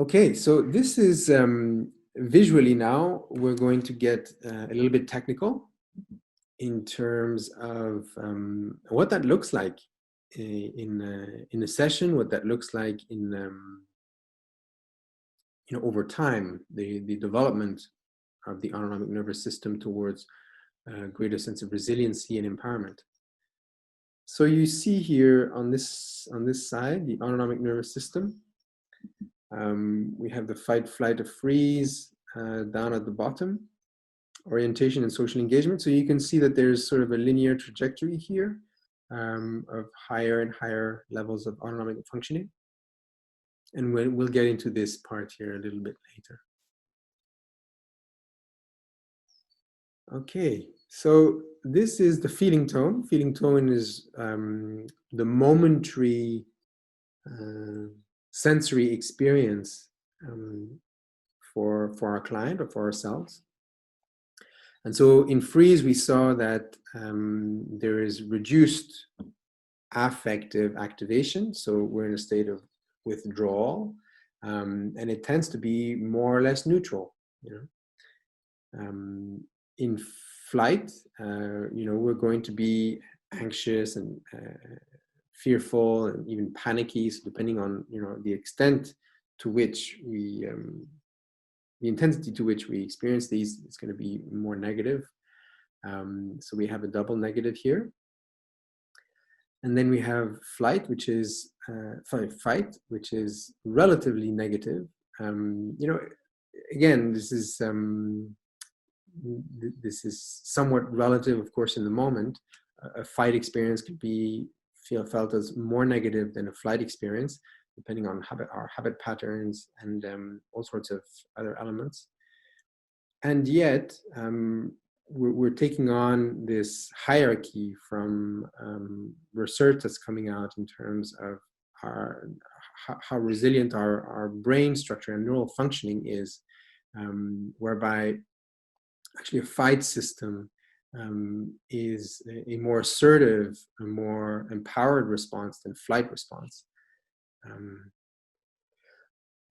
Okay, so this is visually now, we're going to get a little bit technical in terms of what that looks like in a session, what that looks like in over time, the development of the autonomic nervous system towards a greater sense of resiliency and empowerment. So you see here on this side, the autonomic nervous system. We have the fight, flight, or freeze down at the bottom, orientation and social engagement. So you can see that there's sort of a linear trajectory here of higher and higher levels of autonomic functioning. And we'll get into this part here a little bit later. Okay, so this is the feeling tone. Feeling tone is the momentary sensory experience for our client or for ourselves. And so in freeze, we saw that there is reduced affective activation. So we're in a state of withdrawal, and it tends to be more or less neutral. In flight, we're going to be anxious and fearful and even panicky. So depending on the extent to which we the intensity to which we experience these, it's going to be more negative. So we have a double negative here. And then we have flight, which is fight, which is relatively negative. Again, this is somewhat relative, of course, in the moment. A fight experience could be felt as more negative than a flight experience, depending on our habit patterns and all sorts of other elements. And yet, we're taking on this hierarchy from research that's coming out in terms of how resilient our brain structure and neural functioning is, whereby actually a fight system is a more assertive, a more empowered response than flight response.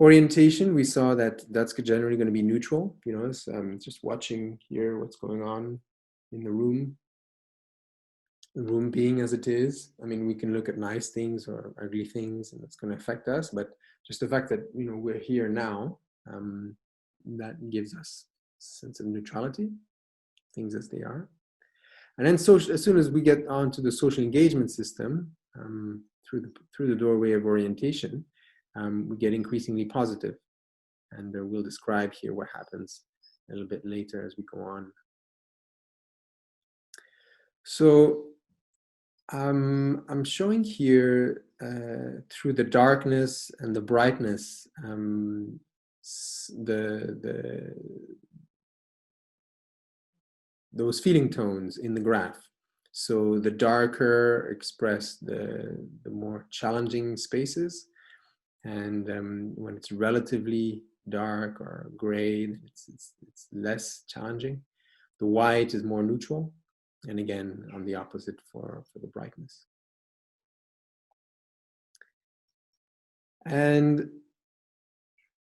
Orientation, we saw that that's generally going to be neutral. Just watching here what's going on in the room being as it is. I mean, we can look at nice things or ugly things, and that's going to affect us. But just the fact that we're here now, that gives us a sense of neutrality, things as they are. And then as soon as we get onto the social engagement system, through the doorway of orientation, we get increasingly positive. And we'll describe here what happens a little bit later as we go on. So I'm showing here through the darkness and the brightness, those feeling tones in the graph. So the darker express the more challenging spaces, and when it's relatively dark or gray, it's less challenging. The white is more neutral, and again on the opposite for the brightness. And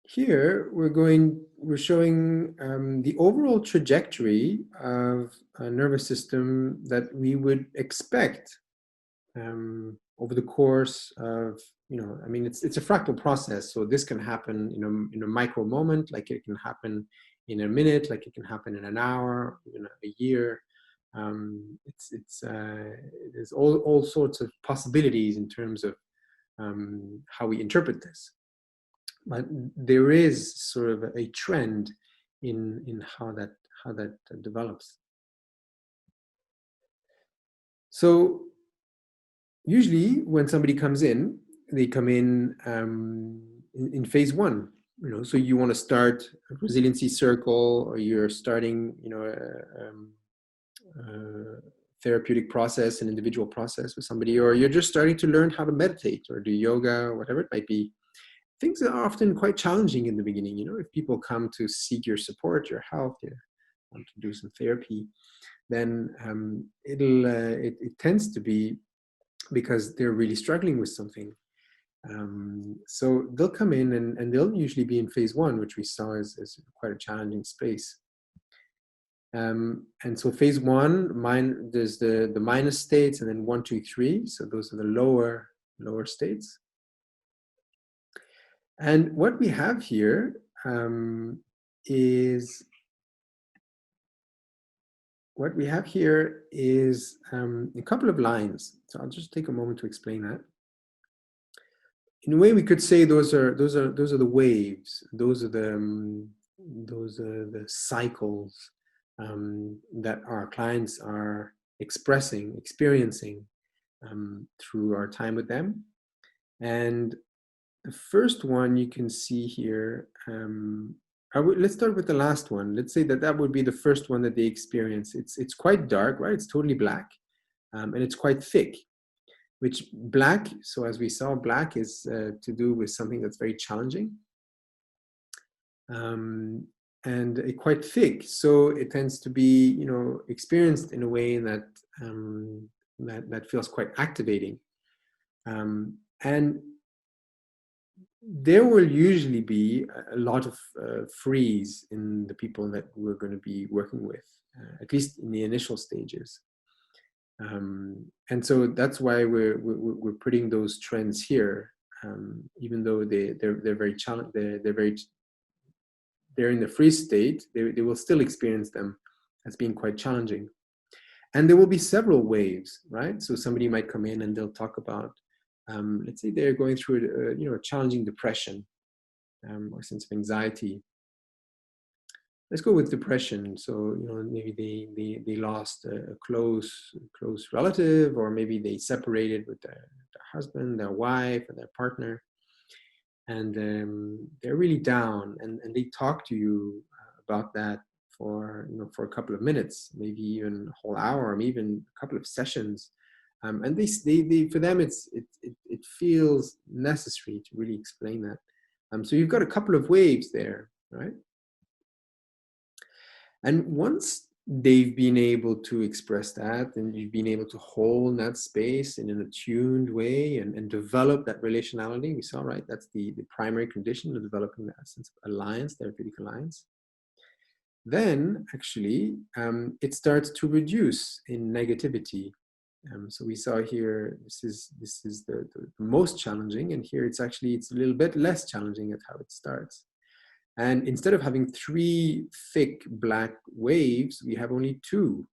here we're showing the overall trajectory of a nervous system that we would expect over the course of, it's a fractal process. So this can happen in a micro moment, like it can happen in a minute, like it can happen in an hour, a year. There's all sorts of possibilities in terms of how we interpret this. But there is sort of a trend in how that develops. So usually when somebody comes in, they come in phase one. So you want to start a resiliency circle, or you're starting a therapeutic process, an individual process with somebody, or you're just starting to learn how to meditate or do yoga or whatever it might be. Things are often quite challenging in the beginning. If people come to seek your support, your help, you want to do some therapy, then it tends to be because they're really struggling with something. So they'll come in and they'll usually be in phase 1, which we saw is quite a challenging space. And so phase 1, there's the minus states, and then 1, 2, 3. So those are the lower states. And what we have here is a couple of lines. So I'll just take a moment to explain that. In a way, we could say those are the waves. Those are the cycles that our clients are experiencing through our time with them. And the first one you can see here, let's start with the last one. Let's say that would be the first one that they experience. It's quite dark, right? It's totally black, and it's quite thick. Which black, so as we saw, black is to do with something that's very challenging, and quite thick. So it tends to be, experienced in a way that that feels quite activating, and there will usually be a lot of freeze in the people that we're going to be working with, at least in the initial stages. And so that's why we're putting those trends here, even though they're very challenging. They're in the freeze state. They will still experience them as being quite challenging, and there will be several waves, right? So somebody might come in and they'll talk about, let's say they're going through a challenging depression or sense of anxiety. Let's go with depression. So, maybe they lost a close relative, or maybe they separated with their husband, their wife, or their partner, and they're really down, and they talk to you about that for a couple of minutes, maybe even a whole hour, or maybe even a couple of sessions, and they for them it feels necessary to really explain that. So you've got a couple of waves there, right? And once they've been able to express that, and you've been able to hold that space in an attuned way and develop that relationality, we saw, right? That's the primary condition of developing that sense of alliance, therapeutic alliance. Then actually it starts to reduce in negativity. So we saw here, this is the most challenging, and here it's a little bit less challenging at how it starts. And instead of having 3 thick black waves, we have only 2.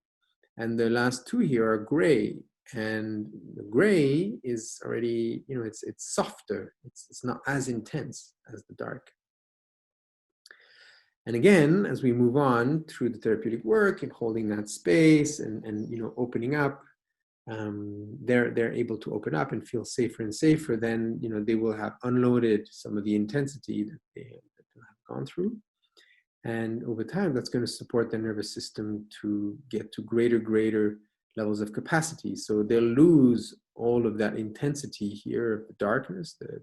And the last 2 here are gray. And the gray is already, it's softer. It's not as intense as the dark. And again, as we move on through the therapeutic work and holding that space and opening up, they're able to open up and feel safer and safer. Then, they will have unloaded some of the intensity that they have gone through, and over time that's going to support their nervous system to get to greater levels of capacity. So they'll lose all of that intensity here of the darkness, the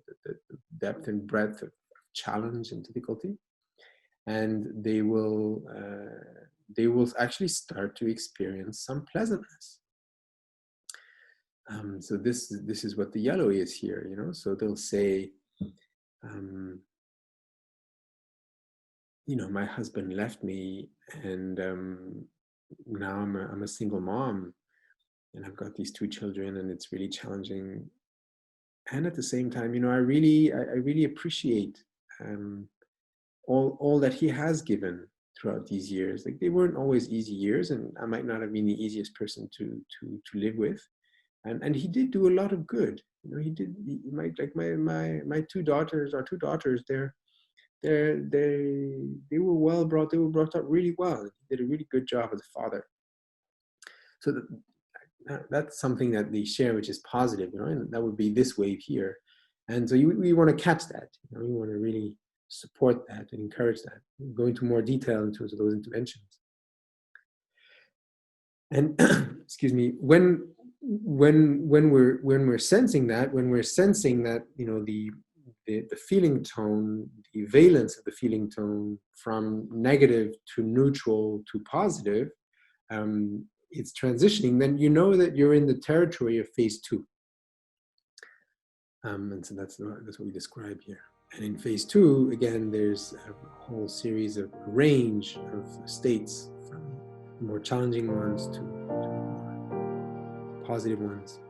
depth and breadth of challenge and difficulty, and they will actually start to experience some pleasantness. So this is what the yellow is here, so they'll say, my husband left me, and now I'm a single mom, and I've got these 2 children, and it's really challenging. And at the same time, I really appreciate all that he has given throughout these years. Like, they weren't always easy years, and I might not have been the easiest person to live with. And he did do a lot of good. He did. My 2 daughters, our 2 daughters, they were well brought. They were brought up really well. He did a really good job as a father. So that's something that they share, which is positive, and that would be this wave here. And so we want to catch that. We want to really support that and encourage that. Go into more detail in terms of those interventions. And excuse me, when we're sensing that, the feeling tone, the valence of the feeling tone from negative to neutral to positive, it's transitioning, then that you're in the territory of phase 2. And so that's what we describe here. And in phase 2, again, there's a whole series of range of states, from more challenging ones to more positive ones.